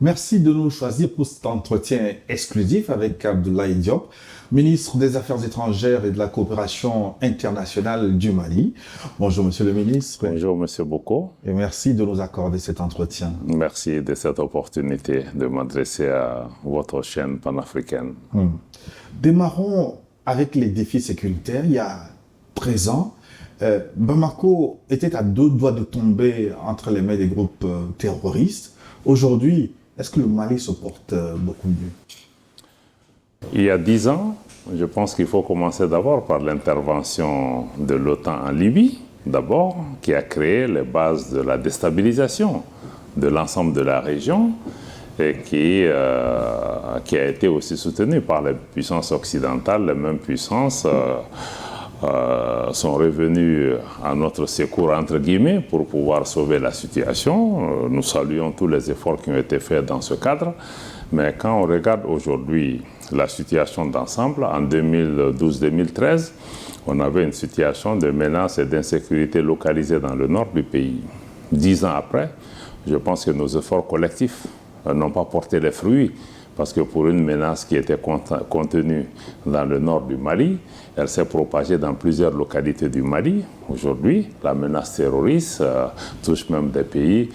Merci de nous choisir pour cet entretien exclusif avec Abdoulaye Diop, ministre des Affaires étrangères et de la coopération internationale du Mali. Bonjour Monsieur le ministre. Bonjour Monsieur Boko. Et merci de nous accorder cet entretien. Merci de cette opportunité de m'adresser à votre chaîne panafricaine. Démarrons avec les défis sécuritaires. Il y a 13 ans, Bamako était à deux doigts de tomber entre les mains des groupes terroristes. Aujourd'hui, est-ce que le Mali se porte beaucoup mieux? Il y a 10 ans, je pense qu'il faut commencer d'abord par l'intervention de l'OTAN en Libye, d'abord, qui a créé les bases de la déstabilisation de l'ensemble de la région et qui a été aussi soutenue par les puissances occidentales, les mêmes puissances sont revenus à notre secours, entre guillemets, pour pouvoir sauver la situation. Nous saluons tous les efforts qui ont été faits dans ce cadre. Mais quand on regarde aujourd'hui la situation d'ensemble, en 2012-2013, on avait une situation de menace et d'insécurité localisée dans le nord du pays. 10 ans après, je pense que nos efforts collectifs n'ont pas porté les fruits, parce que pour une menace qui était contenue dans le nord du Mali, elle s'est propagée dans plusieurs localités du Mali. Aujourd'hui, la menace terroriste touche même des pays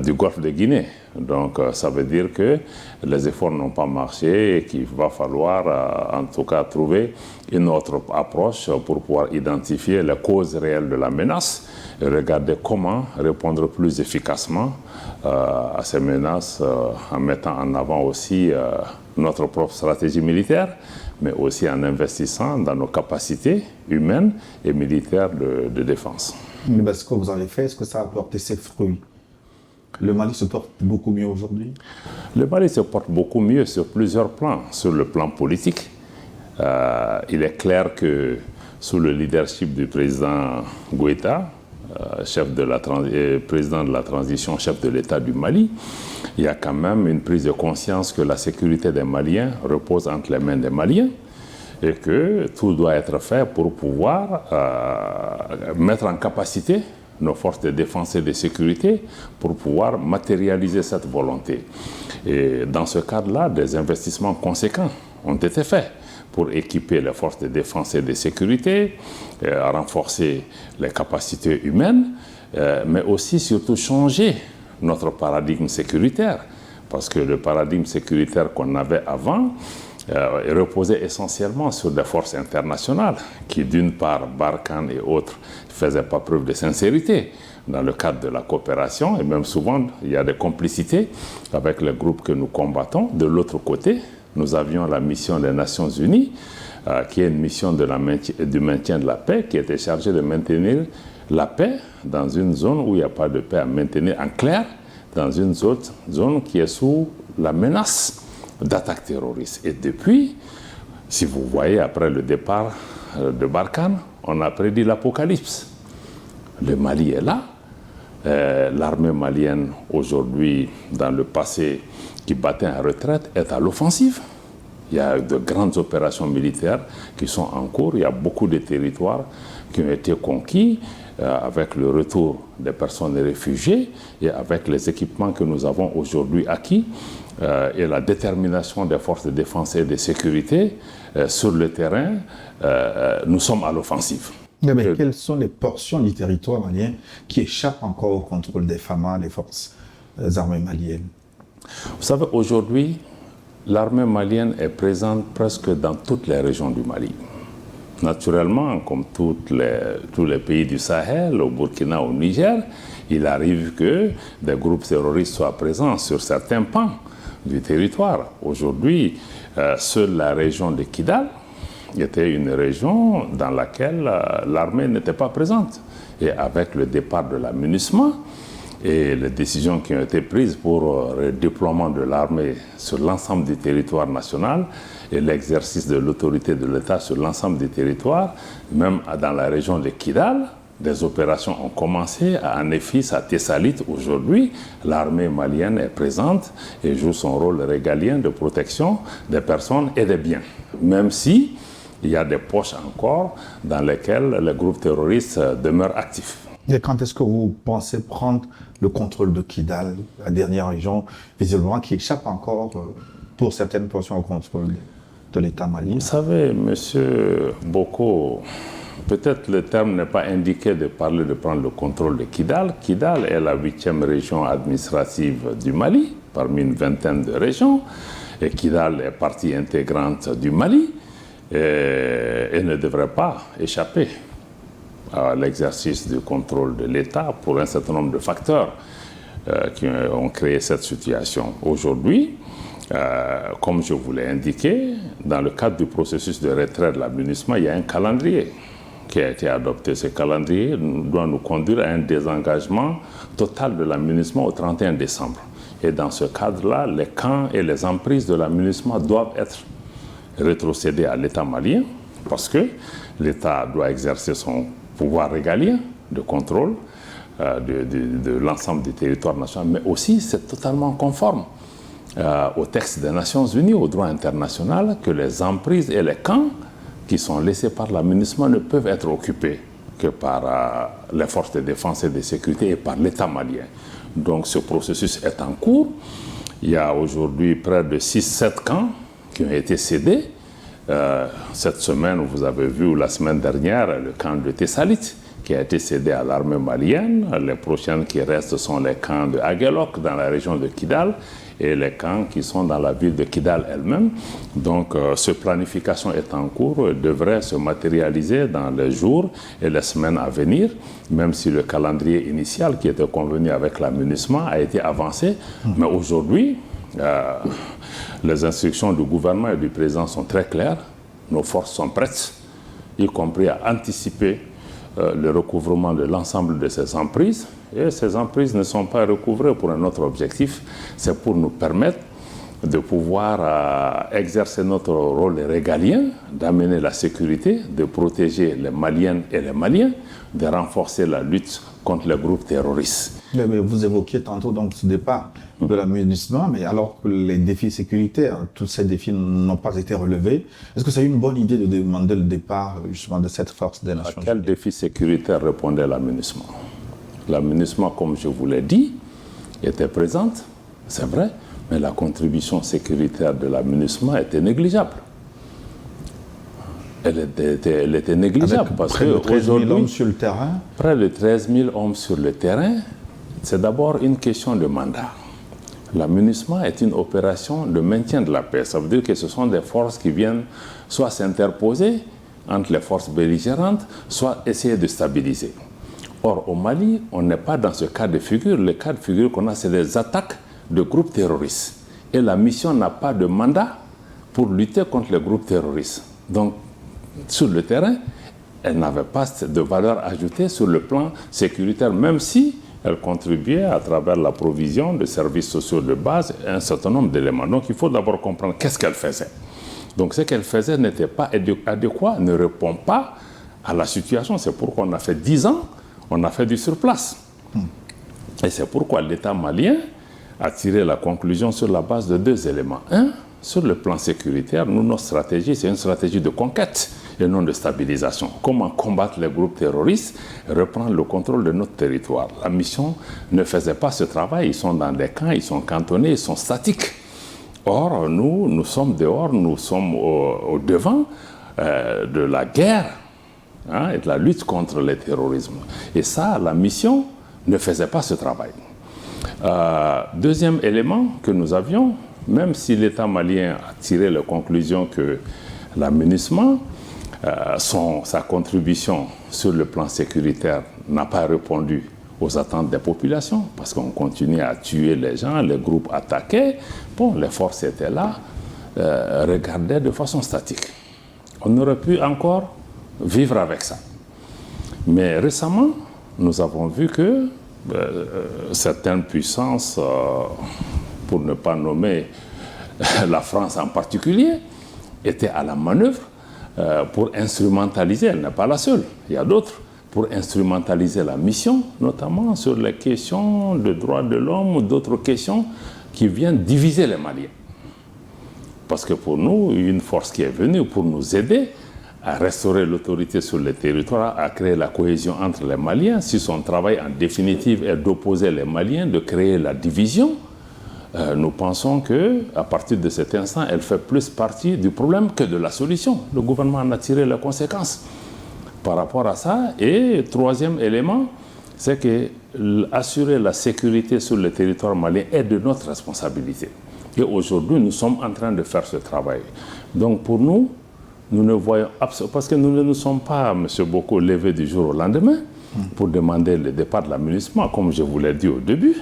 du Golfe de Guinée. Donc ça veut dire que les efforts n'ont pas marché et qu'il va falloir en tout cas trouver une autre approche pour pouvoir identifier les causes réelles de la menace et regarder comment répondre plus efficacement à ces menaces en mettant en avant aussi notre propre stratégie militaire, mais aussi en investissant dans nos capacités humaines et militaires de défense. Mais ce que vous avez fait, est-ce que ça a porté ses fruits? Le Mali se porte beaucoup mieux aujourd'hui? Le Mali se porte beaucoup mieux sur plusieurs plans. Sur le plan politique, il est clair que sous le leadership du président Goïta, président de la transition, chef de l'État du Mali, il y a quand même une prise de conscience que la sécurité des Maliens repose entre les mains des Maliens et que tout doit être fait pour pouvoir mettre en capacité nos forces de défense et de sécurité pour pouvoir matérialiser cette volonté. Et dans ce cadre-là, des investissements conséquents ont été faits pour équiper les forces de défense et de sécurité, renforcer les capacités humaines, mais aussi surtout changer notre paradigme sécuritaire. Parce que le paradigme sécuritaire qu'on avait avant reposait essentiellement sur des forces internationales qui, d'une part, Barkhane et autres, ne faisaient pas preuve de sincérité dans le cadre de la coopération, et même souvent, il y a des complicités avec les groupes que nous combattons. De l'autre côté, nous avions la mission des Nations Unies, qui est une mission du maintien de la paix, qui était chargée de maintenir la paix dans une zone où il n'y a pas de paix à maintenir, en clair, dans une autre zone qui est sous la menace d'attaques terroristes. Et depuis, si vous voyez, après le départ de Barkhane, on a prédit l'apocalypse. Le Mali est là. L'armée malienne, aujourd'hui, dans le passé, qui battait en retraite, est à l'offensive. Il y a de grandes opérations militaires qui sont en cours. Il y a beaucoup de territoires qui ont été conquis avec le retour des personnes réfugiées et avec les équipements que nous avons aujourd'hui acquis et la détermination des forces de défense et de sécurité sur le terrain, nous sommes à l'offensive. Mais quelles sont les portions du territoire malien qui échappent encore au contrôle des FAMA, les forces armées maliennes? Vous savez, aujourd'hui, l'armée malienne est présente presque dans toutes les régions du Mali. Naturellement, comme tous les pays du Sahel, au Burkina, au Niger, il arrive que des groupes terroristes soient présents sur certains pans du territoire. Aujourd'hui, seule la région de Kidal était une région dans laquelle l'armée n'était pas présente. Et avec le départ de la MINUSMA et les décisions qui ont été prises pour le déploiement de l'armée sur l'ensemble du territoire national et l'exercice de l'autorité de l'État sur l'ensemble du territoire, même dans la région de Kidal, des opérations ont commencé à Anefis, à Tessalit. Aujourd'hui, l'armée malienne est présente et joue son rôle régalien de protection des personnes et des biens. Même si il y a des poches encore dans lesquelles les groupes terroristes demeurent actifs. Et quand est-ce que vous pensez prendre le contrôle de Kidal, la dernière région, visiblement qui échappe encore pour certaines portions au contrôle de l'État malien? Vous savez, monsieur Boko, peut-être le terme n'est pas indiqué de parler de prendre le contrôle de Kidal. Kidal est la 8e région administrative du Mali, parmi une vingtaine de régions. Et Kidal est partie intégrante du Mali et ne devrait pas échapper à l'exercice du contrôle de l'État pour un certain nombre de facteurs qui ont créé cette situation. Aujourd'hui, comme je vous l'ai indiqué, dans le cadre du processus de retrait de la MINUSMA, il y a un calendrier qui a été adopté. Ce calendrier doit nous conduire à un désengagement total de la MINUSMA au 31 décembre. Et dans ce cadre-là, les camps et les emprises de la MINUSMA doivent être rétrocédés à l'État malien parce que l'État doit exercer son pouvoir régalien de contrôle de l'ensemble du territoire national, mais aussi c'est totalement conforme au texte des Nations Unies, au droit international, que les emprises et les camps qui sont laissés par la MINUSMA ne peuvent être occupés que par les forces de défense et de sécurité et par l'État malien. Donc ce processus est en cours. Il y a aujourd'hui près de 6-7 camps qui ont été cédés. Cette semaine, vous avez vu, ou la semaine dernière, le camp de Tessalit qui a été cédé à l'armée malienne. Les prochaines qui restent sont les camps de Aguelok dans la région de Kidal et les camps qui sont dans la ville de Kidal elle-même. Donc, cette planification est en cours et devrait se matérialiser dans les jours et les semaines à venir, même si le calendrier initial qui était convenu avec la MINUSMA a été avancé. Mais aujourd'hui, les instructions du gouvernement et du président sont très claires. Nos forces sont prêtes, y compris à anticiper le recouvrement de l'ensemble de ces emprises. Et ces emprises ne sont pas recouvrées pour un autre objectif, c'est pour nous permettre de pouvoir exercer notre rôle régalien, d'amener la sécurité, de protéger les Maliennes et les Maliens, de renforcer la lutte contre les groupes terroristes. Mais vous évoquiez tantôt donc ce départ de la MINUSMA, mais alors que les défis sécuritaires, tous ces défis n'ont pas été relevés, est-ce que c'est une bonne idée de demander le départ justement de cette force des Nations Unies? À quel défi sécuritaire répondait la MINUSMA? La MINUSMA, comme je vous l'ai dit, était présente, c'est vrai, mais la contribution sécuritaire de la MINUSMA était négligeable. Elle était négligeable. Avec parce près de 13 000 hommes sur le terrain. Près de 13 000 hommes sur le terrain, c'est d'abord une question de mandat. La MINUSMA est une opération de maintien de la paix. Ça veut dire que ce sont des forces qui viennent soit s'interposer entre les forces belligérantes, soit essayer de stabiliser. Or, au Mali, on n'est pas dans ce cas de figure. Le cas de figure qu'on a, c'est des attaques de groupes terroristes. Et la mission n'a pas de mandat pour lutter contre les groupes terroristes. Donc, sur le terrain, elle n'avait pas de valeur ajoutée sur le plan sécuritaire, même si elle contribuait à travers la provision de services sociaux de base et un certain nombre d'éléments. Donc, il faut d'abord comprendre qu'est-ce qu'elle faisait. Donc, ce qu'elle faisait n'était pas adéquat, ne répond pas à la situation. C'est pourquoi on a fait 10 ans, on a fait du surplace. Et c'est pourquoi l'État malien a tiré la conclusion sur la base de 2 éléments. Un, sur le plan sécuritaire, nous, notre stratégie, c'est une stratégie de conquête et non de stabilisation. Comment combattre les groupes terroristes et reprendre le contrôle de notre territoire. La mission ne faisait pas ce travail. Ils sont dans des camps, ils sont cantonnés, ils sont statiques. Or, nous sommes dehors, nous sommes au devant de la guerre et de la lutte contre le terrorisme. Et ça, la mission ne faisait pas ce travail. Deuxième élément que nous avions, même si l'État malien a tiré la conclusion que la MINUSMA, sa contribution sur le plan sécuritaire n'a pas répondu aux attentes des populations, parce qu'on continuait à tuer les gens, les groupes attaquaient, bon, les forces étaient là, regardaient de façon statique. On aurait pu encore vivre avec ça. Mais récemment, nous avons vu que certaines puissances, pour ne pas nommer la France en particulier, étaient à la manœuvre pour instrumentaliser, elle n'est pas la seule, il y a d'autres, pour instrumentaliser la mission, notamment sur les questions de droits de l'homme ou d'autres questions qui viennent diviser les Maliens. Parce que pour nous, une force qui est venue pour nous aider à restaurer l'autorité sur le territoire, à créer la cohésion entre les Maliens, si son travail en définitive est d'opposer les Maliens, de créer la division, nous pensons qu'à partir de cet instant, elle fait plus partie du problème que de la solution. Le gouvernement en a tiré les conséquences par rapport à ça. Et troisième élément, c'est que assurer la sécurité sur le territoire malien est de notre responsabilité. Et aujourd'hui, nous sommes en train de faire ce travail. Donc pour nous, nous ne voyons absolument, parce que nous ne nous sommes pas, M. Boko, levés du jour au lendemain pour demander le départ de la MINUSMA, comme je vous l'ai dit au début.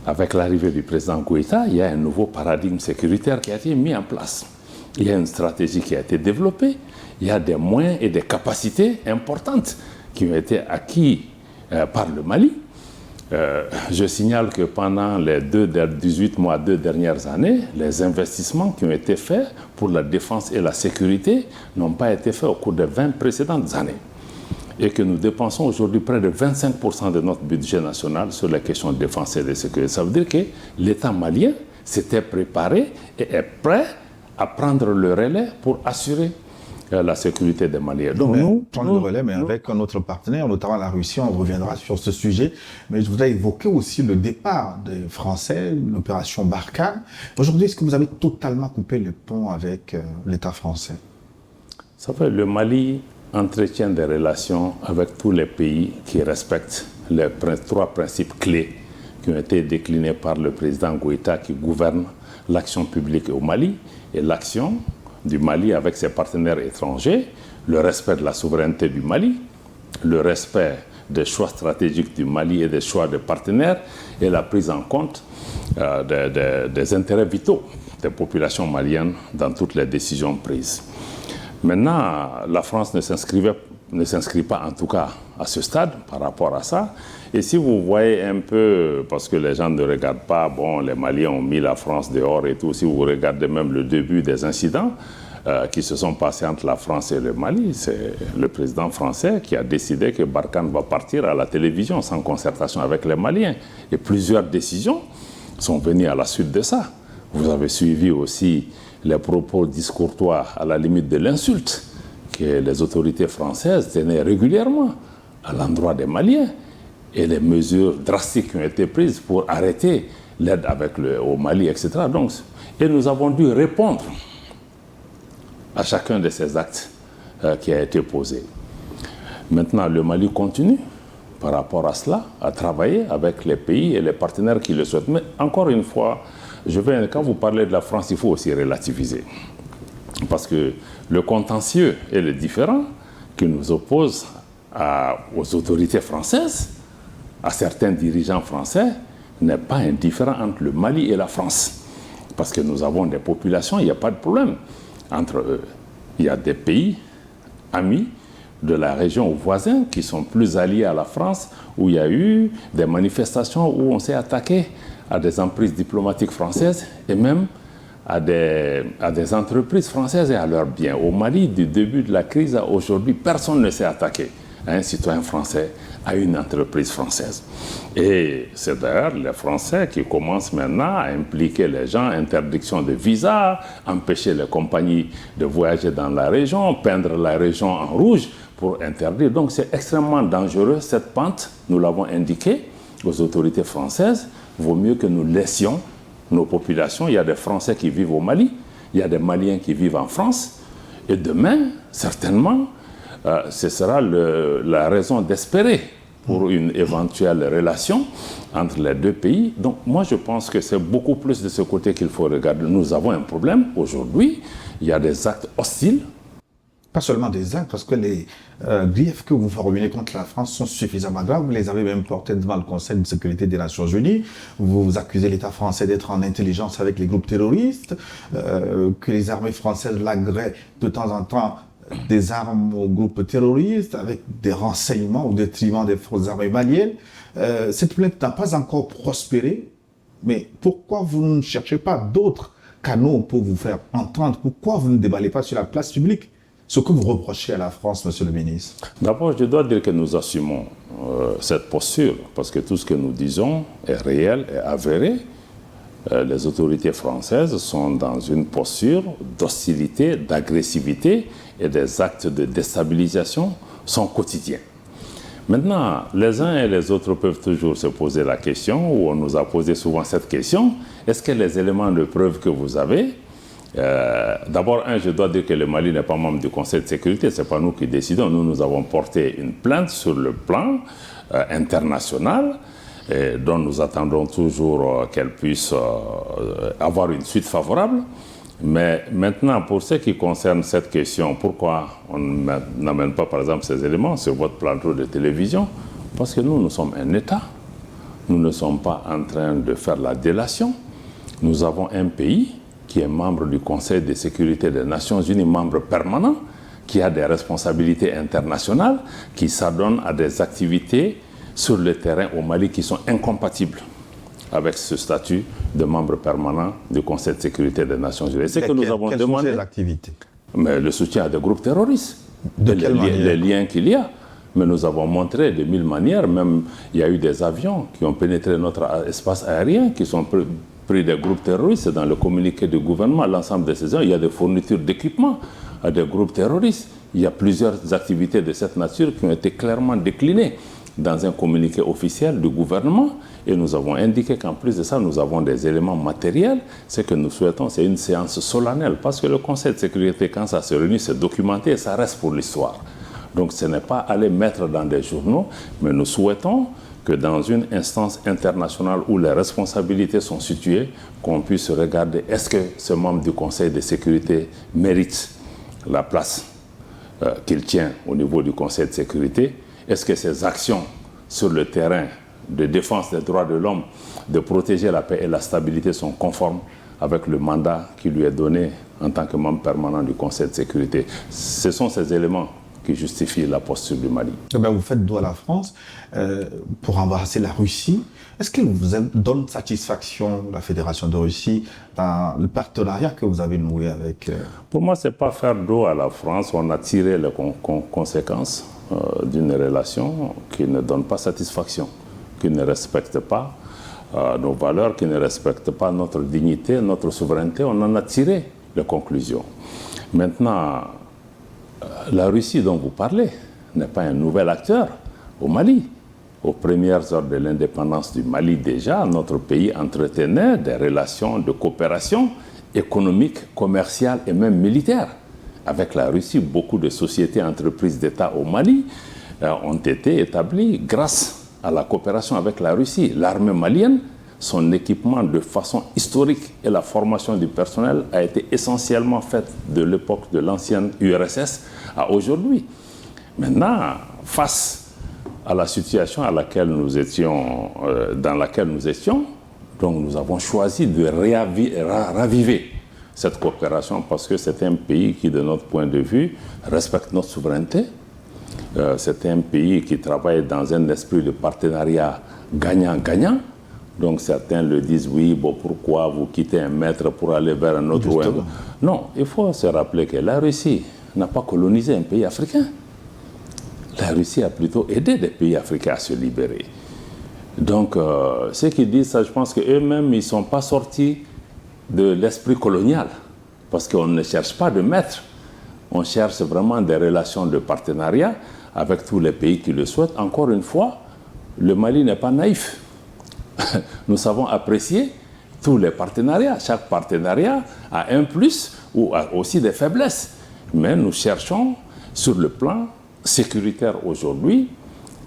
Avec l'arrivée du président Goïta, il y a un nouveau paradigme sécuritaire qui a été mis en place. Il y a une stratégie qui a été développée, il y a des moyens et des capacités importantes qui ont été acquis par le Mali. Je signale que pendant les 18 mois, 2 dernières années, les investissements qui ont été faits pour la défense et la sécurité n'ont pas été faits au cours des 20 précédentes années. Et que nous dépensons aujourd'hui près de 25% de notre budget national sur les questions de défense et de sécurité. Ça veut dire que l'État malien s'était préparé et est prêt à prendre le relais pour assurer la sécurité des Maliens. Donc prendre le relais, mais avec notre partenaire, notamment la Russie, on reviendra sur ce sujet. Mais je voudrais évoquer aussi le départ des Français, l'opération Barkhane. Aujourd'hui, est-ce que vous avez totalement coupé le pont avec l'État français? Ça fait le Mali entretient des relations avec tous les pays qui respectent les 3 principes clés qui ont été déclinés par le président Goïta qui gouverne l'action publique au Mali et l'action du Mali avec ses partenaires étrangers, le respect de la souveraineté du Mali, le respect des choix stratégiques du Mali et des choix des partenaires et la prise en compte des intérêts vitaux des populations maliennes dans toutes les décisions prises. Maintenant, la France ne s'inscrit pas en tout cas à ce stade par rapport à ça. Et si vous voyez un peu, parce que les gens ne regardent pas, bon, les Maliens ont mis la France dehors et tout, si vous regardez même le début des incidents qui se sont passés entre la France et le Mali, c'est le président français qui a décidé que Barkhane va partir à la télévision sans concertation avec les Maliens. Et plusieurs décisions sont venues à la suite de ça. Vous avez suivi aussi les propos discourtois à la limite de l'insulte que les autorités françaises tenaient régulièrement à l'endroit des Maliens et les mesures drastiques qui ont été prises pour arrêter l'aide au Mali, etc. Donc, et nous avons dû répondre à chacun de ces actes qui a été posé. Maintenant, le Mali continue par rapport à cela, à travailler avec les pays et les partenaires qui le souhaitent. Mais encore une fois, quand vous parlez de la France, il faut aussi relativiser. Parce que le contentieux et le différend qui nous oppose aux autorités françaises, à certains dirigeants français, n'est pas indifférent entre le Mali et la France. Parce que nous avons des populations, il n'y a pas de problème entre eux. Il y a des pays amis de la région voisine qui sont plus alliés à la France, où il y a eu des manifestations où on s'est attaqué à des emprises diplomatiques françaises et même à des entreprises françaises et à leurs biens. Au Mali, du début de la crise à aujourd'hui, personne ne s'est attaqué à un citoyen français, à une entreprise française. Et c'est d'ailleurs les Français qui commencent maintenant à impliquer les gens, interdiction de visa, empêcher les compagnies de voyager dans la région, peindre la région en rouge pour interdire. Donc c'est extrêmement dangereux, cette pente, nous l'avons indiqué aux autorités françaises. Vaut mieux que nous laissions nos populations. Il y a des Français qui vivent au Mali, il y a des Maliens qui vivent en France. Et demain, certainement, ce sera la raison d'espérer pour une éventuelle relation entre les deux pays. Donc moi, je pense que c'est beaucoup plus de ce côté qu'il faut regarder. Nous avons un problème aujourd'hui. Il y a des actes hostiles. Pas seulement des actes, parce que les griefs que vous formulez contre la France sont suffisamment graves. Vous les avez même portés devant le Conseil de sécurité des Nations Unies. Vous accusez l'État français d'être en intelligence avec les groupes terroristes, que les armées françaises lagueraient de temps en temps des armes aux groupes terroristes, avec des renseignements au détriment des forces armées maliennes. Cette plainte n'a pas encore prospéré, mais pourquoi vous ne cherchez pas d'autres canaux pour vous faire entendre? Pourquoi vous ne déballez pas sur la place publique ce que vous reprochez à la France, monsieur le ministre? D'abord, je dois dire que nous assumons cette posture, parce que tout ce que nous disons est réel et avéré. les autorités françaises sont dans une posture d'hostilité, d'agressivité et des actes de déstabilisation sont quotidiens. Maintenant, les uns et les autres peuvent toujours se poser la question, ou on nous a posé souvent cette question, est-ce que les éléments de preuve que vous avez, d'abord, je dois dire que le Mali n'est pas membre du Conseil de sécurité, ce n'est pas nous qui décidons, nous avons porté une plainte sur le plan international, dont nous attendons toujours qu'elle puisse avoir une suite favorable. Mais maintenant, pour ce qui concerne cette question, pourquoi on n'amène pas, par exemple, ces éléments sur votre plateau de télévision? Parce que nous sommes un État. Nous ne sommes pas en train de faire la délation. Nous avons un pays qui est membre du Conseil de sécurité des Nations Unies, membre permanent, qui a des responsabilités internationales, qui s'adonne à des activités sur le terrain au Mali qui sont incompatibles avec ce statut de membre permanent du Conseil de sécurité des Nations Unies. C'est que nous avons demandé. Quelles activités? Mais le soutien à des groupes terroristes. Les liens qu'il y a. Mais nous avons montré de mille manières, même il y a eu des avions qui ont pénétré notre espace aérien, qui sont pris des groupes terroristes. Dans le communiqué du gouvernement, l'ensemble de ces gens, il y a des fournitures d'équipements à des groupes terroristes. Il y a plusieurs activités de cette nature qui ont été clairement déclinées dans un communiqué officiel du gouvernement, et nous avons indiqué qu'en plus de ça, nous avons des éléments matériels. Ce que nous souhaitons, c'est une séance solennelle, parce que le Conseil de sécurité, quand ça se réunit, c'est documenté et ça reste pour l'histoire. Donc ce n'est pas aller mettre dans des journaux, mais nous souhaitons que dans une instance internationale où les responsabilités sont situées, qu'on puisse regarder est-ce que ce membre du Conseil de sécurité mérite la place qu'il tient au niveau du Conseil de sécurité. Est-ce que ces actions sur le terrain de défense des droits de l'homme, de protéger la paix et la stabilité sont conformes avec le mandat qui lui est donné en tant que membre permanent du Conseil de sécurité? Ce sont ces éléments qui justifient la posture du Mali. Vous faites dos à la France pour embrasser la Russie. Est-ce qu'il vous donne satisfaction, la Fédération de Russie, dans le partenariat que vous avez noué avec... Pour moi, ce n'est pas faire dos à la France. On a tiré les conséquences d'une relation qui ne donne pas satisfaction, qui ne respecte pas nos valeurs, qui ne respecte pas notre dignité, notre souveraineté. On en a tiré les conclusions. Maintenant, la Russie dont vous parlez n'est pas un nouvel acteur au Mali. Aux premières heures de l'indépendance du Mali déjà, notre pays entretenait des relations de coopération économique, commerciale et même militaire. Avec la Russie, beaucoup de sociétés et entreprises d'État au Mali ont été établies grâce à la coopération avec la Russie. L'armée malienne, son équipement de façon historique et la formation du personnel a été essentiellement faite de l'époque de l'ancienne URSS à aujourd'hui. Maintenant, face à la situation dans laquelle nous étions, donc nous avons choisi de raviver cette coopération parce que c'est un pays qui, de notre point de vue, respecte notre souveraineté. C'est un pays qui travaille dans un esprit de partenariat gagnant-gagnant. Donc certains le disent, oui, bon, pourquoi vous quittez un maître pour aller vers un autre? Non, il faut se rappeler que la Russie n'a pas colonisé un pays africain. La Russie a plutôt aidé des pays africains à se libérer. Donc, ceux qui disent ça, je pense qu'eux-mêmes, ils ne sont pas sortis de l'esprit colonial. Parce qu'on ne cherche pas de maître. On cherche vraiment des relations de partenariat avec tous les pays qui le souhaitent. Encore une fois, le Mali n'est pas naïf. Nous savons apprécier tous les partenariats. Chaque partenariat a un plus ou a aussi des faiblesses. Mais nous cherchons sur le plan sécuritaire aujourd'hui,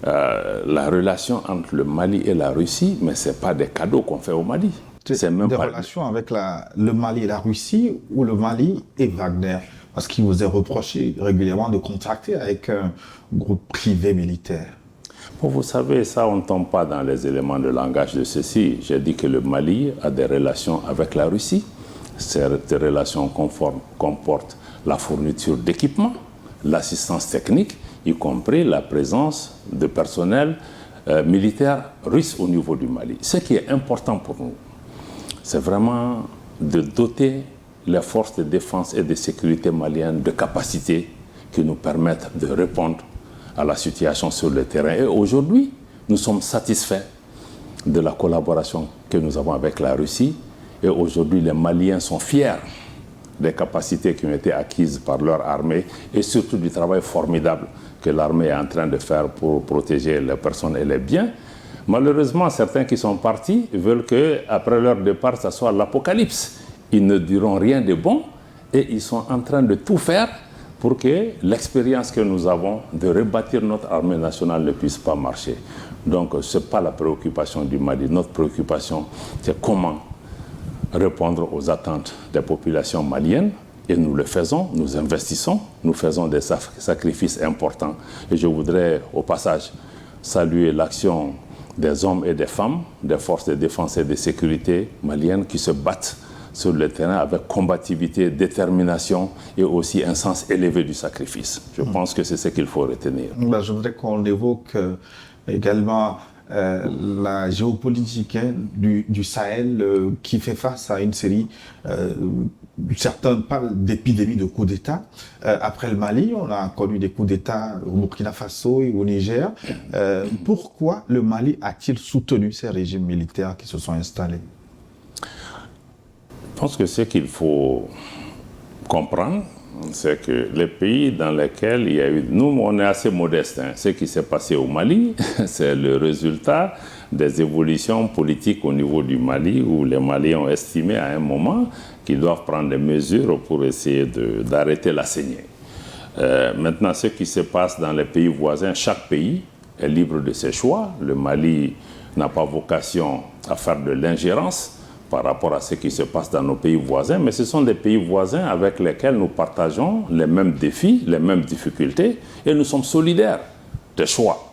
la relation entre le Mali et la Russie, mais ce n'est pas des cadeaux qu'on fait au Mali. C'est même des relations avec le Mali et la Russie ou le Mali et Wagner? Parce qu'il vous est reproché régulièrement de contracter avec un groupe privé militaire. Bon, vous savez, ça, on ne tombe pas dans les éléments de langage de ceci. J'ai dit que le Mali a des relations avec la Russie. Ces relations comportent la fourniture d'équipements, l'assistance technique, y compris la présence de personnel militaire russe au niveau du Mali. Ce qui est important pour nous, c'est vraiment de doter les forces de défense et de sécurité maliennes de capacités qui nous permettent de répondre à la situation sur le terrain. Et aujourd'hui, nous sommes satisfaits de la collaboration que nous avons avec la Russie Et aujourd'hui, les Maliens sont fiers des capacités qui ont été acquises par leur armée et surtout du travail formidable que l'armée est en train de faire pour protéger les personnes et les biens. Malheureusement, certains qui sont partis veulent qu'après leur départ, ça soit l'apocalypse. Ils ne diront rien de bon et ils sont en train de tout faire pour que l'expérience que nous avons de rebâtir notre armée nationale ne puisse pas marcher. Donc, ce n'est pas la préoccupation du Mali. Notre préoccupation, c'est comment répondre aux attentes des populations maliennes. Et nous le faisons, nous investissons, nous faisons des sacrifices importants. Et je voudrais, au passage, saluer l'action des hommes et des femmes, des forces de défense et de sécurité maliennes qui se battent sur le terrain avec combativité, détermination et aussi un sens élevé du sacrifice. Je pense que c'est ce qu'il faut retenir. Je voudrais qu'on évoque également la géopolitique du Sahel qui fait face à une série, certains parlent d'épidémie de coups d'État. Après le Mali, on a connu des coups d'État au Burkina Faso et au Niger. Pourquoi le Mali a-t-il soutenu ces régimes militaires qui se sont installés? Je pense que ce qu'il faut comprendre, c'est que les pays dans lesquels il y a eu... Nous, on est assez modestes. Ce qui s'est passé au Mali, c'est le résultat des évolutions politiques au niveau du Mali, où les Maliens ont estimé à un moment qu'ils doivent prendre des mesures pour essayer d'arrêter la saignée. Maintenant, ce qui se passe dans les pays voisins, chaque pays est libre de ses choix. Le Mali n'a pas vocation à faire de l'ingérence par rapport à ce qui se passe dans nos pays voisins, mais ce sont des pays voisins avec lesquels nous partageons les mêmes défis, les mêmes difficultés, et nous sommes solidaires des choix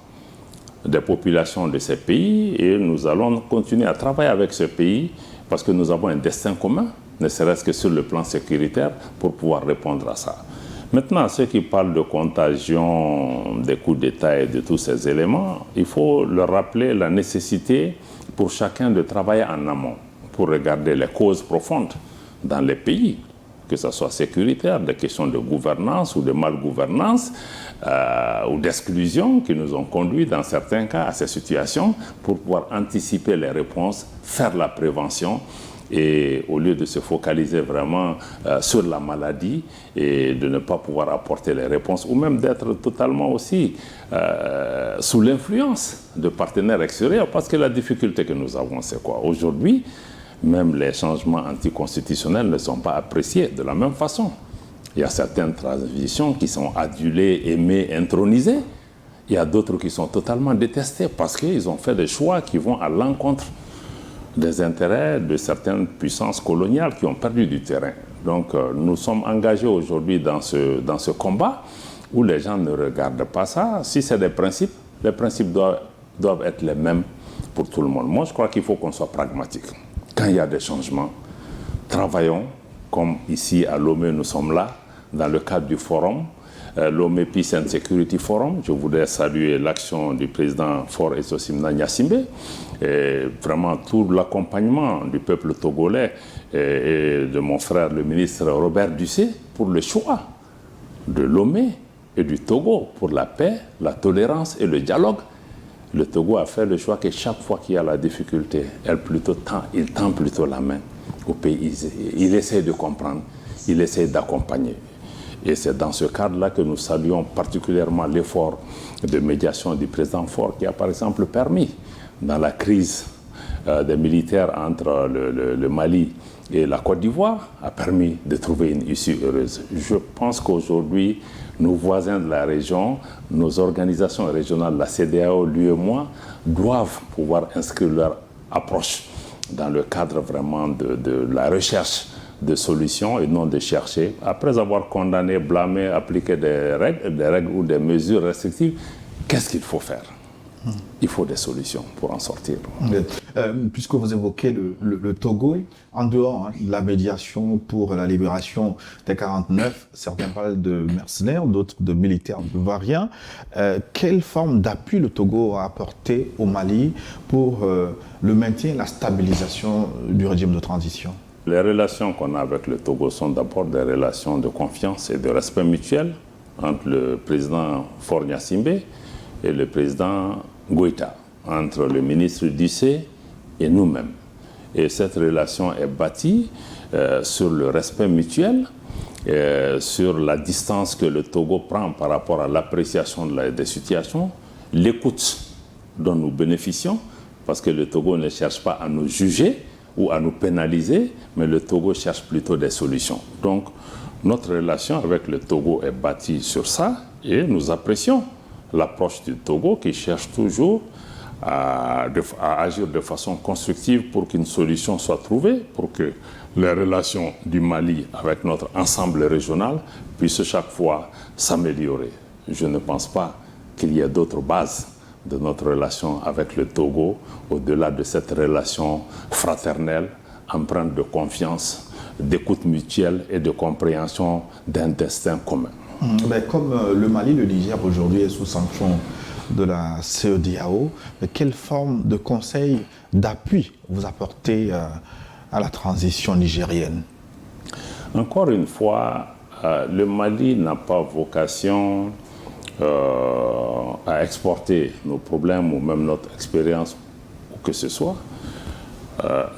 des populations de ces pays, et nous allons continuer à travailler avec ce pays parce que nous avons un destin commun, ne serait-ce que sur le plan sécuritaire, pour pouvoir répondre à ça. Maintenant, ceux qui parlent de contagion, des coups d'État et de tous ces éléments, il faut leur rappeler la nécessité pour chacun de travailler en amont, pour regarder les causes profondes dans les pays, que ce soit sécuritaire, des questions de gouvernance ou de malgouvernance ou d'exclusion qui nous ont conduits dans certains cas à ces situations pour pouvoir anticiper les réponses, faire la prévention et au lieu de se focaliser vraiment sur la maladie et de ne pas pouvoir apporter les réponses ou même d'être totalement aussi sous l'influence de partenaires extérieurs parce que la difficulté que nous avons c'est quoi? Aujourd'hui, même les changements anticonstitutionnels ne sont pas appréciés de la même façon. Il y a certaines transitions qui sont adulées, aimées, intronisées. Il y a d'autres qui sont totalement détestées parce qu'ils ont fait des choix qui vont à l'encontre des intérêts de certaines puissances coloniales qui ont perdu du terrain. Donc nous sommes engagés aujourd'hui dans ce combat où les gens ne regardent pas ça. Si c'est des principes, les principes doivent être les mêmes pour tout le monde. Moi, je crois qu'il faut qu'on soit pragmatique. Quand il y a des changements, travaillons, comme ici à Lomé, nous sommes là, dans le cadre du forum, Lomé Peace and Security Forum. Je voudrais saluer l'action du président Faure Essosimna Gnassingbé et vraiment tout l'accompagnement du peuple togolais et de mon frère le ministre Robert Dussé pour le choix de Lomé et du Togo pour la paix, la tolérance et le dialogue. Le Togo a fait le choix que chaque fois qu'il y a la difficulté, il tend plutôt la main au pays. Il essaie de comprendre, il essaie d'accompagner. Et c'est dans ce cadre-là que nous saluons particulièrement l'effort de médiation du président Faure qui a par exemple permis, dans la crise des militaires entre le Mali et la Côte d'Ivoire, a permis de trouver une issue heureuse. Je pense qu'aujourd'hui, nos voisins de la région, nos organisations régionales, la CEDEAO, l'UEMOA, doivent pouvoir inscrire leur approche dans le cadre vraiment de la recherche de solutions et non de chercher, après avoir condamné, blâmé, appliqué des règles ou des mesures restrictives, qu'est-ce qu'il faut faire? Il faut des solutions pour en sortir. Puisque vous évoquez le Togo, en dehors de la médiation pour la libération des 49, certains parlent de mercenaires, d'autres de militaires ivoiriens. Quelle forme d'appui le Togo a apporté au Mali pour le maintien et la stabilisation du régime de transition? Les relations qu'on a avec le Togo sont d'abord des relations de confiance et de respect mutuel entre le président Faure Gnassingbé et le président Goïta, entre le ministre Dussé et nous-mêmes. Et cette relation est bâtie sur le respect mutuel, sur la distance que le Togo prend par rapport à l'appréciation des situations, l'écoute dont nous bénéficions, parce que le Togo ne cherche pas à nous juger ou à nous pénaliser, mais le Togo cherche plutôt des solutions. Donc, notre relation avec le Togo est bâtie sur ça et nous apprécions l'approche du Togo qui cherche toujours à agir de façon constructive pour qu'une solution soit trouvée, pour que les relations du Mali avec notre ensemble régional puissent chaque fois s'améliorer. Je ne pense pas qu'il y ait d'autres bases de notre relation avec le Togo au-delà de cette relation fraternelle, empreinte de confiance, d'écoute mutuelle et de compréhension d'un destin commun. Comme le Mali, le Niger aujourd'hui est sous sanction de la CEDEAO, quelle forme de conseil, d'appui vous apportez à la transition nigérienne? Encore une fois, le Mali n'a pas vocation à exporter nos problèmes ou même notre expérience ou que ce soit.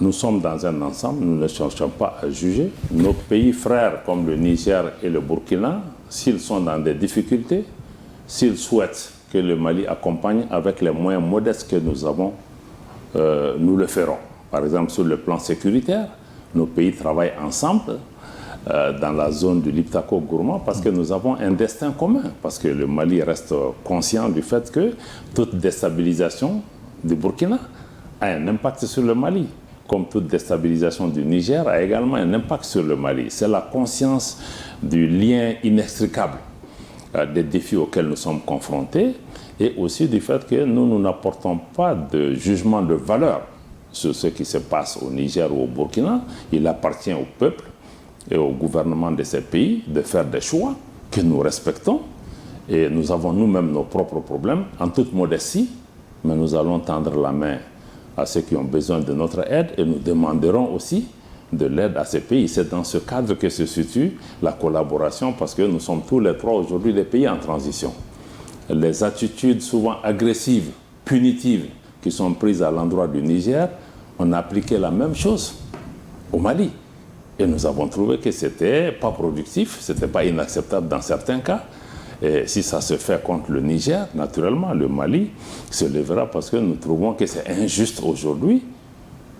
Nous sommes dans un ensemble, nous ne cherchons pas à juger. Nos pays frères comme le Niger et le Burkina, s'ils sont dans des difficultés, s'ils souhaitent que le Mali accompagne avec les moyens modestes que nous avons, nous le ferons. Par exemple, sur le plan sécuritaire, nos pays travaillent ensemble dans la zone du Liptako-Gourma parce que nous avons un destin commun, parce que le Mali reste conscient du fait que toute déstabilisation du Burkina a un impact sur le Mali, comme toute déstabilisation du Niger a également un impact sur le Mali. C'est la conscience du lien inextricable des défis auxquels nous sommes confrontés et aussi du fait que nous n'apportons pas de jugement de valeur sur ce qui se passe au Niger ou au Burkina. Il appartient au peuple et au gouvernement de ces pays de faire des choix que nous respectons et nous avons nous-mêmes nos propres problèmes en toute modestie, mais nous allons tendre la main à ceux qui ont besoin de notre aide et nous demanderons aussi de l'aide à ces pays. C'est dans ce cadre que se situe la collaboration parce que nous sommes tous les trois aujourd'hui des pays en transition. Les attitudes souvent agressives, punitives qui sont prises à l'endroit du Niger, on a appliqué la même chose au Mali. Et nous avons trouvé que ce n'était pas productif, ce n'était pas inacceptable dans certains cas. Et si ça se fait contre le Niger, naturellement, le Mali se lèvera parce que nous trouvons que c'est injuste aujourd'hui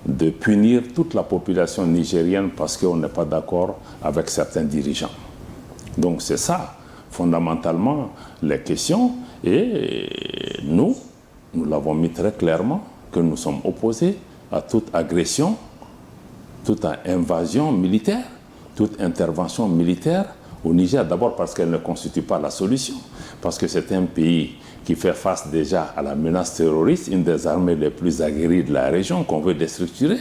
de punir toute la population nigérienne parce qu'on n'est pas d'accord avec certains dirigeants. Donc c'est ça, fondamentalement, les questions. Et nous l'avons mis très clairement, que nous sommes opposés à toute agression, toute invasion militaire, toute intervention militaire au Niger, d'abord parce qu'elle ne constitue pas la solution, parce que c'est un pays qui fait face déjà à la menace terroriste, une des armées les plus aguerries de la région qu'on veut déstructurer,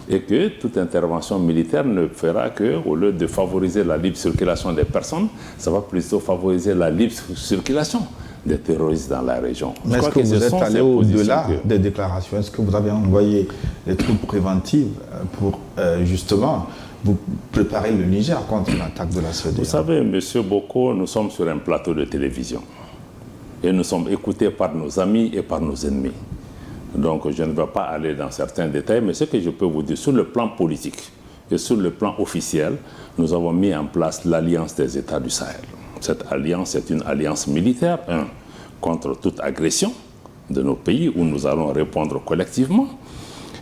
et que toute intervention militaire ne fera qu'au lieu de favoriser la libre circulation des personnes, ça va plutôt favoriser la libre circulation des terroristes dans la région. Mais est-ce que vous êtes allé au-delà des déclarations? Est-ce que vous avez envoyé des troupes préventives pour justement vous préparer le Niger contre l'attaque de la CEDEAO? Vous savez, M. Boko, nous sommes sur un plateau de télévision et nous sommes écoutés par nos amis et par nos ennemis. Donc je ne vais pas aller dans certains détails, mais ce que je peux vous dire, sur le plan politique et sur le plan officiel, nous avons mis en place l'Alliance des États du Sahel. Cette alliance est une alliance militaire, contre toute agression de nos pays, où nous allons répondre collectivement,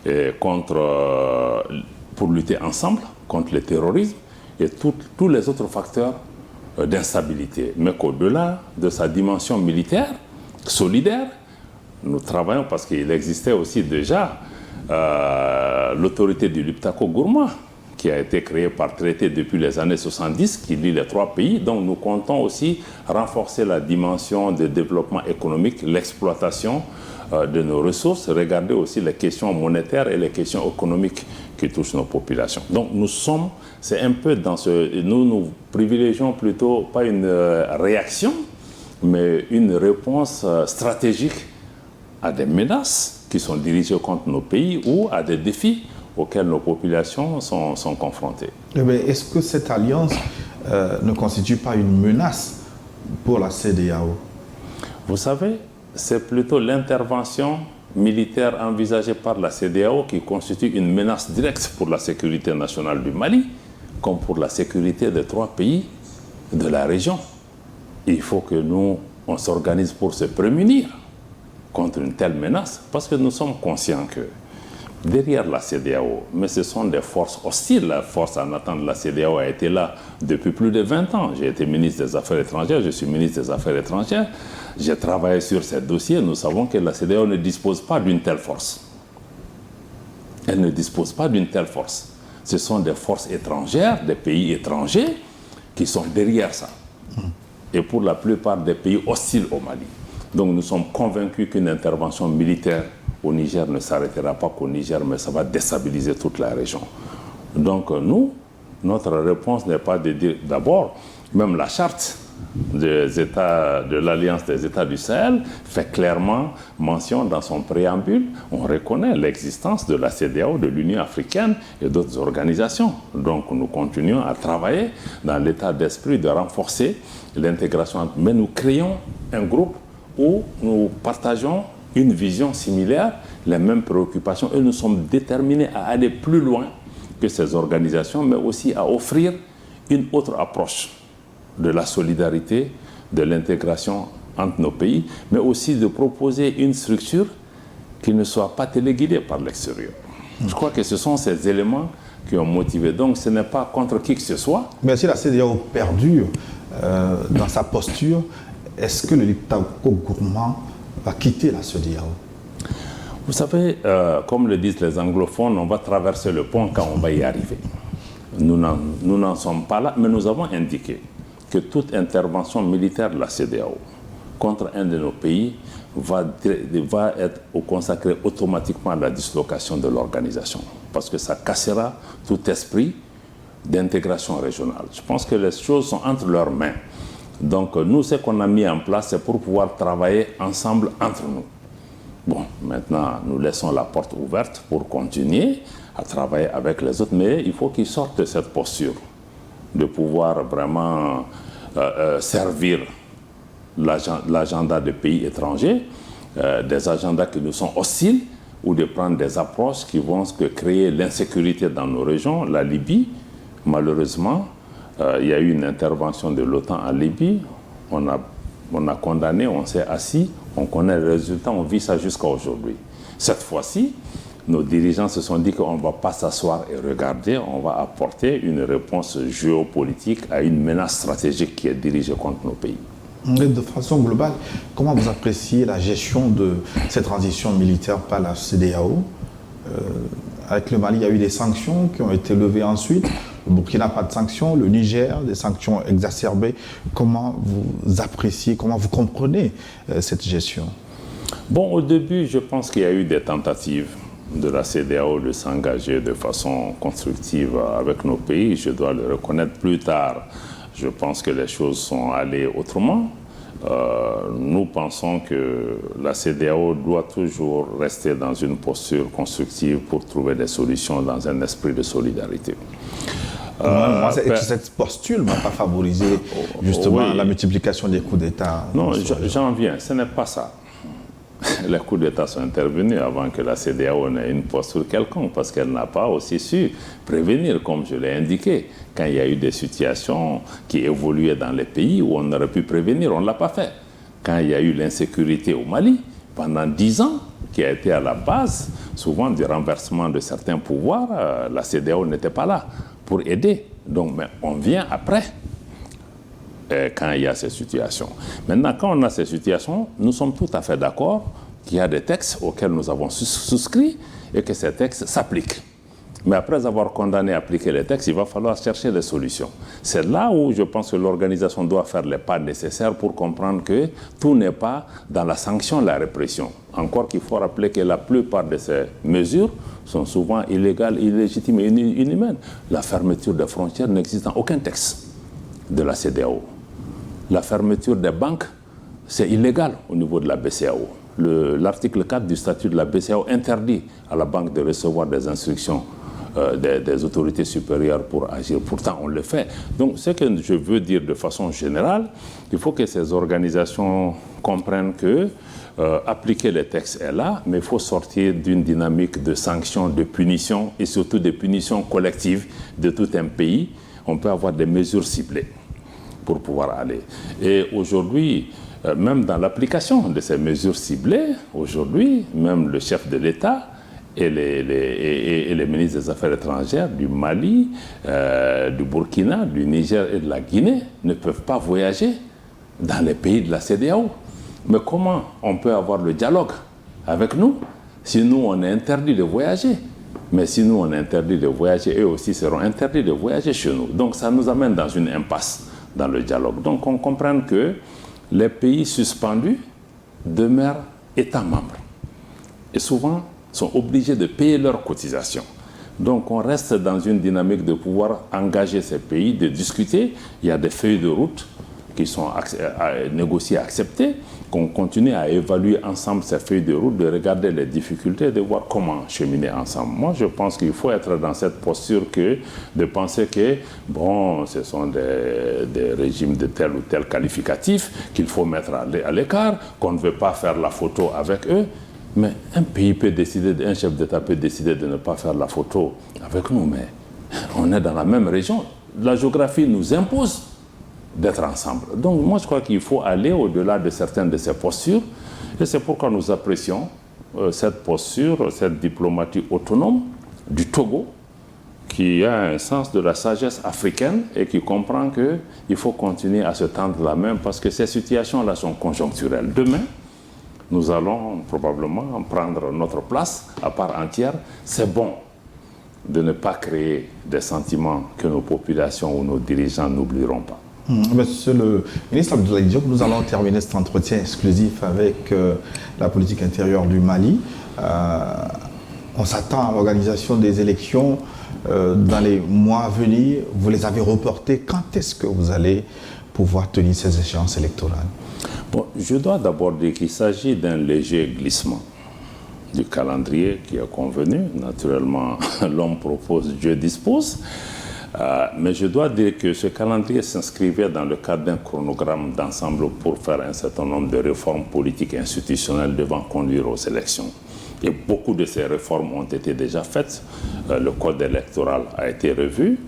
et pour lutter ensemble contre le terrorisme et tous les autres facteurs d'instabilité. Mais qu'au-delà de sa dimension militaire, solidaire, nous travaillons parce qu'il existait aussi déjà l'autorité du Liptako-Gourma, qui a été créée par traité depuis les années 70, qui lie les trois pays. Donc nous comptons aussi renforcer la dimension de développement économique, l'exploitation de nos ressources, regarder aussi les questions monétaires et les questions économiques qui touchent nos populations. Donc nous sommes, c'est un peu dans ce... Nous privilégions plutôt pas une réaction, mais une réponse stratégique à des menaces qui sont dirigées contre nos pays ou à des défis auxquels nos populations sont confrontées. Est-ce que cette alliance ne constitue pas une menace pour la CEDEAO? Vous savez, c'est plutôt l'intervention militaire envisagée par la CEDEAO qui constitue une menace directe pour la sécurité nationale du Mali, comme pour la sécurité des 3 pays de la région. Il faut que nous, on s'organise pour se prémunir contre une telle menace, parce que nous sommes conscients que derrière la CEDEAO, mais ce sont des forces hostiles. La force en attente de la CEDEAO a été là depuis plus de 20 ans. J'ai été ministre des Affaires étrangères, je suis ministre des Affaires étrangères. J'ai travaillé sur ces dossiers. Nous savons que la CEDEAO ne dispose pas d'une telle force. Elle ne dispose pas d'une telle force. Ce sont des forces étrangères, des pays étrangers qui sont derrière ça. Et pour la plupart des pays hostiles au Mali. Donc nous sommes convaincus qu'une intervention militaire au Niger ne s'arrêtera pas qu'au Niger, mais ça va déstabiliser toute la région. Donc nous, notre réponse n'est pas de dire, d'abord, même la charte des États, de l'Alliance des États du Sahel fait clairement mention dans son préambule, on reconnaît l'existence de la CEDEAO, de l'Union africaine et d'autres organisations. Donc nous continuons à travailler dans l'état d'esprit de renforcer l'intégration. Mais nous créons un groupe où nous partageons une vision similaire, les mêmes préoccupations, et nous sommes déterminés à aller plus loin que ces organisations, mais aussi à offrir une autre approche de la solidarité, de l'intégration entre nos pays, mais aussi de proposer une structure qui ne soit pas téléguidée par l'extérieur. Je crois que ce sont ces éléments qui ont motivé. Donc ce n'est pas contre qui que ce soit. Mais si la CEDEAO perdure dans sa posture, est-ce que le dictateur gourmand va quitter la CEDEAO? Vous savez, comme le disent les anglophones, on va traverser le pont quand on va y arriver. Nous n'en sommes pas là, mais nous avons indiqué que toute intervention militaire de la CEDEAO contre un de nos pays va être consacrée automatiquement à la dislocation de l'organisation, parce que ça cassera tout esprit d'intégration régionale. Je pense que les choses sont entre leurs mains. Donc nous, ce qu'on a mis en place, c'est pour pouvoir travailler ensemble entre nous. Bon, maintenant, nous laissons la porte ouverte pour continuer à travailler avec les autres, mais il faut qu'ils sortent de cette posture de pouvoir vraiment servir l'agenda des pays étrangers, des agendas qui nous sont hostiles, ou de prendre des approches qui vont créer l'insécurité dans nos régions. La Libye, malheureusement, il y a eu une intervention de l'OTAN en Libye, on a condamné, on s'est assis, on connaît le résultat, on vit ça jusqu'à aujourd'hui. Cette fois-ci, nos dirigeants se sont dit qu'on ne va pas s'asseoir et regarder, on va apporter une réponse géopolitique à une menace stratégique qui est dirigée contre nos pays. De façon globale, comment vous appréciez la gestion de cette transition militaire par la CEDEAO? Avec le Mali, il y a eu des sanctions qui ont été levées ensuite. Le Burkina, pas de sanctions. Le Niger, des sanctions exacerbées. Comment vous appréciez, comment vous comprenez cette gestion? Bon, au début, je pense qu'il y a eu des tentatives de la CEDEAO de s'engager de façon constructive avec nos pays. Je dois le reconnaître plus tard. Je pense que les choses sont allées autrement. Nous pensons que la CEDEAO doit toujours rester dans une posture constructive pour trouver des solutions dans un esprit de solidarité. Cette posture ne va pas favoriser justement la multiplication des coups d'État. Non, j'en viens. Ce n'est pas ça. Les coups d'État sont intervenus avant que la CEDEAO n'ait une posture quelconque, parce qu'elle n'a pas aussi su prévenir, comme je l'ai indiqué. Quand il y a eu des situations qui évoluaient dans les pays où on aurait pu prévenir, on ne l'a pas fait. Quand il y a eu l'insécurité au Mali, pendant 10 ans, qui a été à la base, souvent du renversement de certains pouvoirs, la CEDEAO n'était pas là pour aider. Donc, mais on vient après. Quand il y a ces situations. Maintenant, quand on a ces situations, nous sommes tout à fait d'accord qu'il y a des textes auxquels nous avons souscrit et que ces textes s'appliquent. Mais après avoir condamné à appliquer les textes, il va falloir chercher des solutions. C'est là où je pense que l'organisation doit faire les pas nécessaires pour comprendre que tout n'est pas dans la sanction, la répression. Encore qu'il faut rappeler que la plupart de ces mesures sont souvent illégales, illégitimes et inhumaines. La fermeture des frontières n'existe dans aucun texte de la CEDEAO. La fermeture des banques, c'est illégal au niveau de la BCEAO. L'article 4 du statut de la BCEAO interdit à la banque de recevoir des instructions des autorités supérieures pour agir. Pourtant, on le fait. Donc, ce que je veux dire de façon générale, il faut que ces organisations comprennent que appliquer les textes est là, mais il faut sortir d'une dynamique de sanctions, de punitions, et surtout de punitions collectives de tout un pays. On peut avoir des mesures ciblées pour pouvoir aller. Et aujourd'hui, même dans l'application de ces mesures ciblées, aujourd'hui, même le chef de l'État et les ministres des Affaires étrangères du Mali, du Burkina, du Niger et de la Guinée ne peuvent pas voyager dans les pays de la CEDEAO. Mais comment on peut avoir le dialogue avec nous si nous, on est interdit de voyager? Mais si nous, on est interdit de voyager, eux aussi seront interdits de voyager chez nous. Donc ça nous amène dans une impasse dans le dialogue. Donc on comprend que les pays suspendus demeurent États membres. Et souvent, sont obligés de payer leurs cotisations. Donc on reste dans une dynamique de pouvoir engager ces pays, de discuter. Il y a des feuilles de route qui sont négociées, acceptées, qu'on continue à évaluer ensemble ces feuilles de route, de regarder les difficultés, de voir comment cheminer ensemble. Moi, je pense qu'il faut être dans cette posture de penser que, bon, ce sont des régimes de tel ou tel qualificatif qu'il faut mettre à l'écart, qu'on ne veut pas faire la photo avec eux. Mais un pays peut décider, un chef d'État peut décider de ne pas faire la photo avec nous, mais on est dans la même région. La géographie nous impose d'être ensemble. Donc moi je crois qu'il faut aller au-delà de certaines de ces postures et c'est pourquoi nous apprécions cette posture, cette diplomatie autonome du Togo qui a un sens de la sagesse africaine et qui comprend qu'il faut continuer à se tendre la main parce que ces situations-là sont conjoncturelles. Demain, nous allons probablement prendre notre place à part entière. C'est bon de ne pas créer des sentiments que nos populations ou nos dirigeants n'oublieront pas. Monsieur le ministre Abdoulaye Diop, nous allons terminer cet entretien exclusif avec la politique intérieure du Mali. On s'attend à l'organisation des élections dans les mois à venir. Vous les avez reportées. Quand est-ce que vous allez pouvoir tenir ces échéances électorales? Bon, je dois d'abord dire qu'il s'agit d'un léger glissement du calendrier qui est convenu. Naturellement, l'homme propose, Dieu dispose. Mais je dois dire que ce calendrier s'inscrivait dans le cadre d'un chronogramme d'ensemble pour faire un certain nombre de réformes politiques et institutionnelles devant conduire aux élections. Et beaucoup de ces réformes ont été déjà faites. Le code électoral a été revu.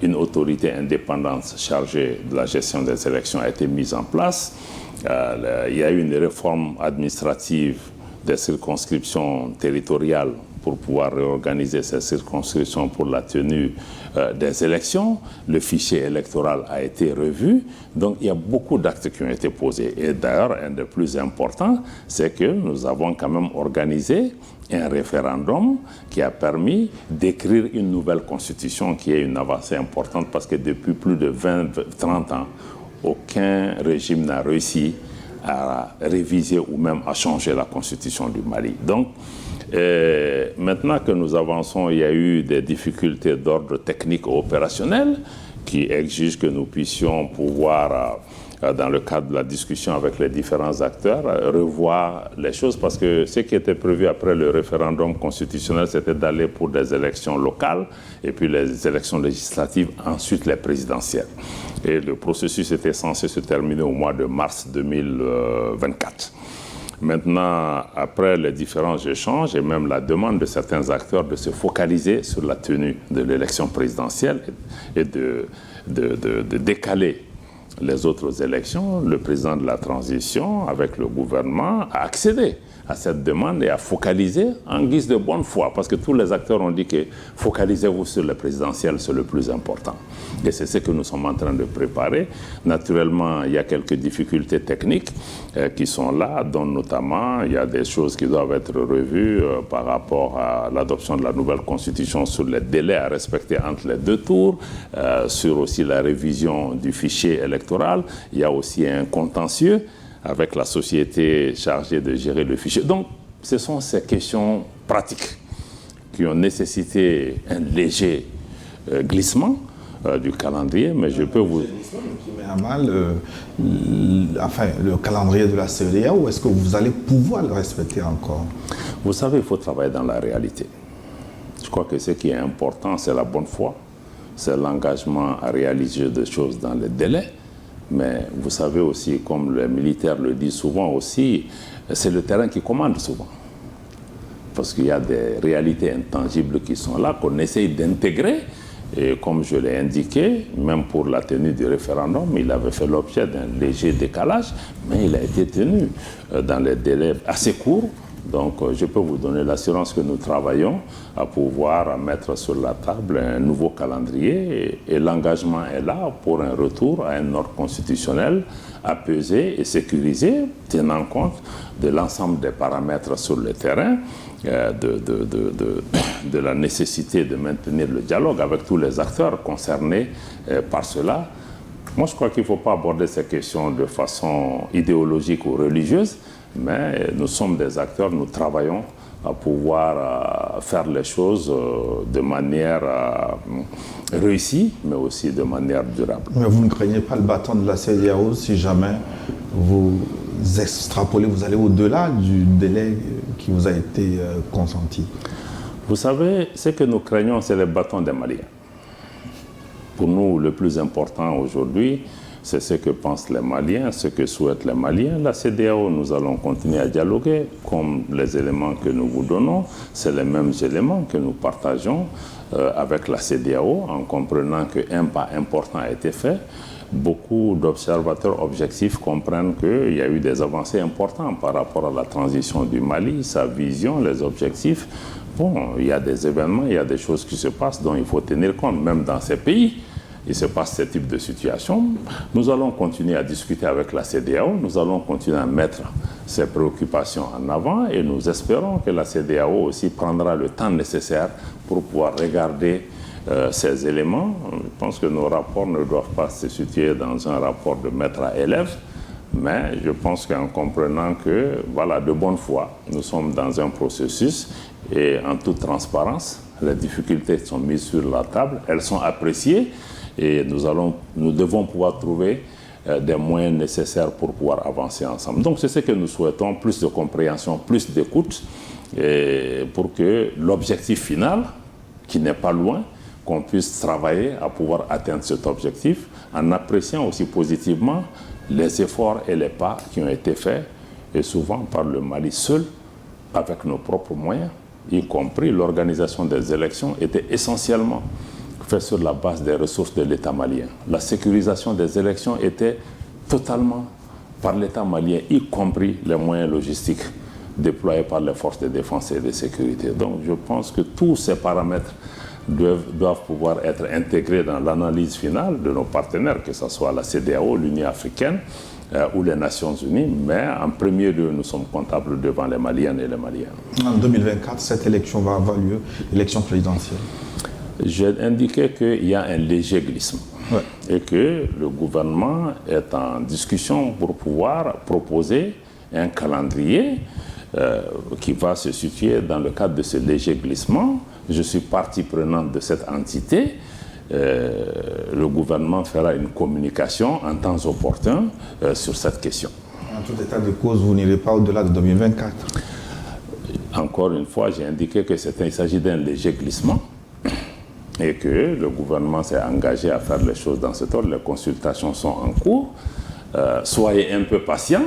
Une autorité indépendante chargée de la gestion des élections a été mise en place. Il y a eu une réforme administrative des circonscriptions territoriales pour pouvoir réorganiser ces circonscriptions pour la tenue des élections. Le fichier électoral a été revu. Donc, il y a beaucoup d'actes qui ont été posés. Et d'ailleurs, un des plus importants, c'est que nous avons quand même organisé un référendum qui a permis d'écrire une nouvelle constitution qui est une avancée importante parce que depuis plus de 20-30 ans, aucun régime n'a réussi à réviser ou même à changer la constitution du Mali. Donc, maintenant que nous avançons, il y a eu des difficultés d'ordre technique et opérationnel qui exigent que nous puissions pouvoir, dans le cadre de la discussion avec les différents acteurs, revoir les choses parce que ce qui était prévu après le référendum constitutionnel, c'était d'aller pour des élections locales et puis les élections législatives, ensuite les présidentielles. Et le processus était censé se terminer au mois de mars 2024. Maintenant, après les différents échanges et même la demande de certains acteurs de se focaliser sur la tenue de l'élection présidentielle et de décaler les autres élections, le président de la transition, avec le gouvernement, a accédé à cette demande et a focalisé en guise de bonne foi, parce que tous les acteurs ont dit que focalisez-vous sur le présidentiel, c'est le plus important. Et c'est ce que nous sommes en train de préparer. Naturellement, il y a quelques difficultés techniques qui sont là, dont notamment il y a des choses qui doivent être revues par rapport à l'adoption de la nouvelle constitution sur les délais à respecter entre les deux tours, sur aussi la révision du fichier électoral. Il y a aussi un contentieux avec la société chargée de gérer le fichier. Donc, ce sont ces questions pratiques qui ont nécessité un léger glissement du calendrier, mais je peux vous... Qui met à mal le calendrier de la CEDEAO, ou est-ce que vous allez pouvoir le respecter encore? Vous savez, il faut travailler dans la réalité. Je crois que ce qui est important, c'est la bonne foi, c'est l'engagement à réaliser des choses dans les délais, Mais vous savez aussi, comme les militaires le disent souvent aussi, c'est le terrain qui commande souvent. Parce qu'il y a des réalités intangibles qui sont là, qu'on essaye d'intégrer. Et comme je l'ai indiqué, même pour la tenue du référendum, il avait fait l'objet d'un léger décalage, mais il a été tenu dans les délais assez courts. Donc, je peux vous donner l'assurance que nous travaillons à pouvoir mettre sur la table un nouveau calendrier et l'engagement est là pour un retour à un ordre constitutionnel apaisé et sécurisé, tenant compte de l'ensemble des paramètres sur le terrain, de la nécessité de maintenir le dialogue avec tous les acteurs concernés par cela. Moi, je crois qu'il ne faut pas aborder ces questions de façon idéologique ou religieuse, mais nous sommes des acteurs, nous travaillons à pouvoir faire les choses de manière réussie, mais aussi de manière durable. Mais vous ne craignez pas le bâton de la CEDEAO si jamais vous extrapolez, vous allez au-delà du délai qui vous a été consenti? Vous savez, ce que nous craignons, c'est le bâton des Maliens. Pour nous, le plus important aujourd'hui, c'est ce que pensent les Maliens, ce que souhaitent les Maliens. La CEDEAO, nous allons continuer à dialoguer, comme les éléments que nous vous donnons, c'est les mêmes éléments que nous partageons avec la CEDEAO, en comprenant qu'un pas important a été fait. Beaucoup d'observateurs objectifs comprennent qu'il y a eu des avancées importantes par rapport à la transition du Mali, sa vision, les objectifs. Bon, il y a des événements, il y a des choses qui se passent dont il faut tenir compte, même dans ces pays. Il se passe ce type de situation. Nous allons continuer à discuter avec la CEDEAO, nous allons continuer à mettre ces préoccupations en avant et nous espérons que la CEDEAO aussi prendra le temps nécessaire pour pouvoir regarder ces éléments. Je pense que nos rapports ne doivent pas se situer dans un rapport de maître à élève, mais je pense qu'en comprenant que, voilà, de bonne foi, nous sommes dans un processus et en toute transparence, les difficultés sont mises sur la table, elles sont appréciées et nous devons pouvoir trouver des moyens nécessaires pour pouvoir avancer ensemble. Donc c'est ce que nous souhaitons, plus de compréhension, plus d'écoute, pour que l'objectif final, qui n'est pas loin, qu'on puisse travailler à pouvoir atteindre cet objectif en appréciant aussi positivement les efforts et les pas qui ont été faits, et souvent par le Mali seul, avec nos propres moyens, y compris l'organisation des élections, était essentiellement faite sur la base des ressources de l'État malien. La sécurisation des élections était totalement par l'État malien, y compris les moyens logistiques déployés par les forces de défense et de sécurité. Donc je pense que tous ces paramètres doivent pouvoir être intégrés dans l'analyse finale de nos partenaires, que ce soit la CEDEAO, l'Union africaine ou les Nations Unies, mais en premier lieu, nous sommes comptables devant les Maliennes et les Maliens. En 2024, cette élection va avoir lieu, l'élection présidentielle. J'ai indiqué qu'il y a un léger glissement et que le gouvernement est en discussion pour pouvoir proposer un calendrier qui va se situer dans le cadre de ce léger glissement. Je suis partie prenante de cette entité. Le gouvernement fera une communication en temps opportun sur cette question. En tout état de cause, vous n'irez pas au-delà de 2024. Encore une fois, j'ai indiqué qu'il s'agit d'un léger glissement et que le gouvernement s'est engagé à faire les choses dans cet ordre. Les consultations sont en cours. Soyez un peu patients.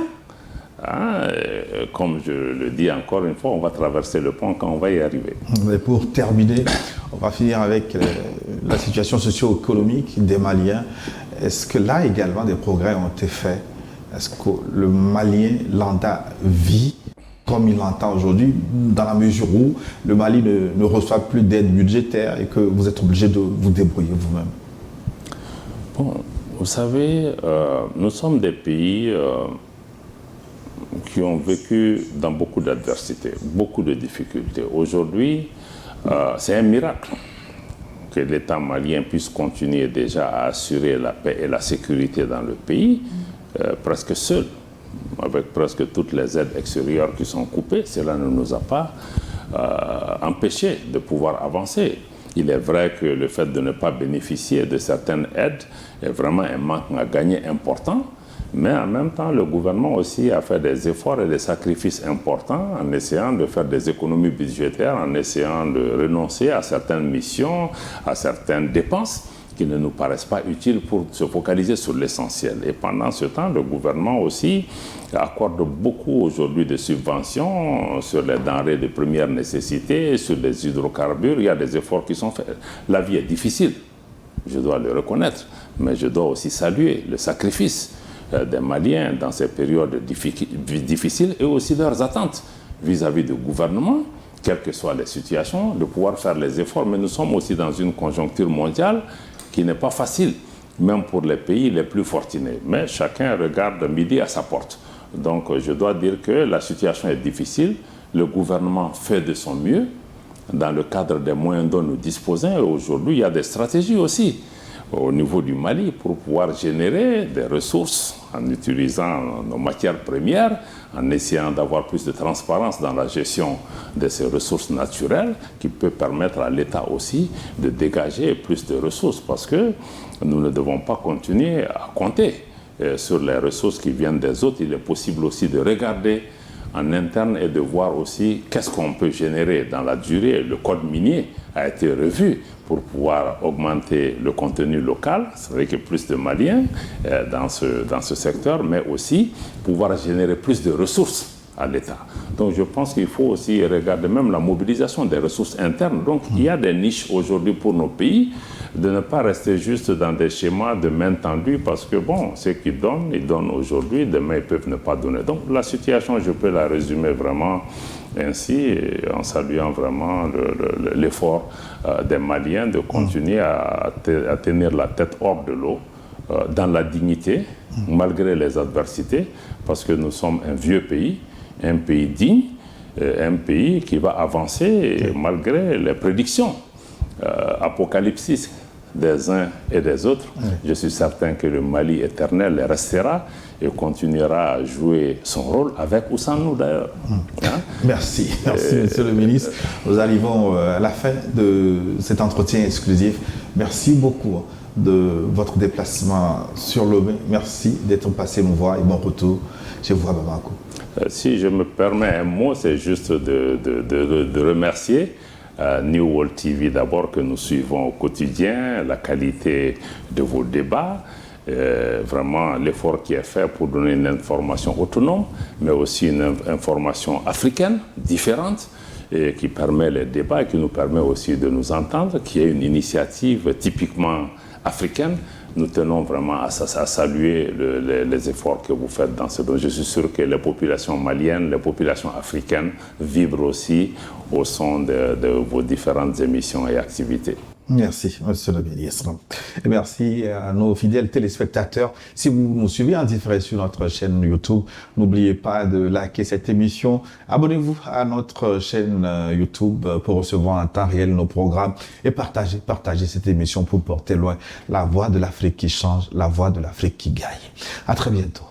Comme je le dis encore une fois, on va traverser le pont quand on va y arriver. Et pour terminer, on va finir avec la situation socio-économique des Maliens. Est-ce que là également des progrès ont été faits? Est-ce que le Malien lambda vit comme il l'entend aujourd'hui, dans la mesure où le Mali ne reçoit plus d'aide budgétaire et que vous êtes obligé de vous débrouiller vous-même? Bon, vous savez, nous sommes des pays qui ont vécu dans beaucoup d'adversités, beaucoup de difficultés. Aujourd'hui, c'est un miracle que l'État malien puisse continuer déjà à assurer la paix et la sécurité dans le pays, presque seul, avec presque toutes les aides extérieures qui sont coupées. Cela ne nous a pas empêchés de pouvoir avancer. Il est vrai que le fait de ne pas bénéficier de certaines aides est vraiment un manque à gagner important. Mais en même temps, le gouvernement aussi a fait des efforts et des sacrifices importants en essayant de faire des économies budgétaires, en essayant de renoncer à certaines missions, à certaines dépenses. qui ne nous paraissent pas utiles pour se focaliser sur l'essentiel. Et pendant ce temps, le gouvernement aussi accorde beaucoup aujourd'hui de subventions sur les denrées de première nécessité, sur les hydrocarbures. Il y a des efforts qui sont faits. La vie est difficile, je dois le reconnaître, mais je dois aussi saluer le sacrifice des Maliens dans ces périodes difficiles et aussi leurs attentes vis-à-vis du gouvernement, quelles que soient les situations, de pouvoir faire les efforts. Mais nous sommes aussi dans une conjoncture mondiale qui n'est pas facile, même pour les pays les plus fortunés. Mais chacun regarde midi à sa porte. Donc je dois dire que la situation est difficile. Le gouvernement fait de son mieux dans le cadre des moyens dont nous disposons. Et aujourd'hui, il y a des stratégies aussi au niveau du Mali pour pouvoir générer des ressources en utilisant nos matières premières, en essayant d'avoir plus de transparence dans la gestion de ces ressources naturelles, qui peut permettre à l'État aussi de dégager plus de ressources, parce que nous ne devons pas continuer à compter sur les ressources qui viennent des autres. Il est possible aussi de regarder en interne et de voir aussi qu'est-ce qu'on peut générer dans la durée. Le code minier a été revu pour pouvoir augmenter le contenu local. C'est vrai qu'il y a plus de Maliens dans ce secteur, mais aussi pouvoir générer plus de ressources à l'État. Donc je pense qu'il faut aussi regarder même la mobilisation des ressources internes. Donc il y a des niches aujourd'hui pour nos pays, de ne pas rester juste dans des schémas de main tendue, parce que bon, ceux qui donnent, ils donnent aujourd'hui, demain ils peuvent ne pas donner. Donc la situation, je peux la résumer vraiment ainsi, en saluant vraiment l'effort des Maliens de continuer à tenir la tête hors de l'eau, dans la dignité, malgré les adversités, parce que nous sommes un vieux pays, un pays digne, un pays qui va avancer malgré les prédictions apocalyptiques des uns et des autres. Je suis certain que le Mali éternel restera et continuera à jouer son rôle, avec ou sans nous d'ailleurs. Merci, Monsieur le ministre. Nous arrivons à la fin de cet entretien exclusif. Merci beaucoup de votre déplacement sur Lomé. Merci d'être passé nous voir et bon retour chez vous à Bamako. Si je me permets un mot, c'est juste de remercier New World TV d'abord, que nous suivons au quotidien, la qualité de vos débats, vraiment l'effort qui est fait pour donner une information autonome, mais aussi une information africaine, différente, et qui permet les débats et qui nous permet aussi de nous entendre, qui est une initiative typiquement africaine. Nous tenons vraiment à saluer les efforts que vous faites dans ce domaine. Je suis sûr que les populations maliennes, les populations africaines vibrent aussi au son de vos différentes émissions et activités. Merci, Monsieur le ministre. Et merci à nos fidèles téléspectateurs. Si vous nous suivez en différé sur notre chaîne YouTube, n'oubliez pas de liker cette émission. Abonnez-vous à notre chaîne YouTube pour recevoir en temps réel nos programmes et partagez cette émission pour porter loin la voix de l'Afrique qui change, la voix de l'Afrique qui gagne. À très bientôt.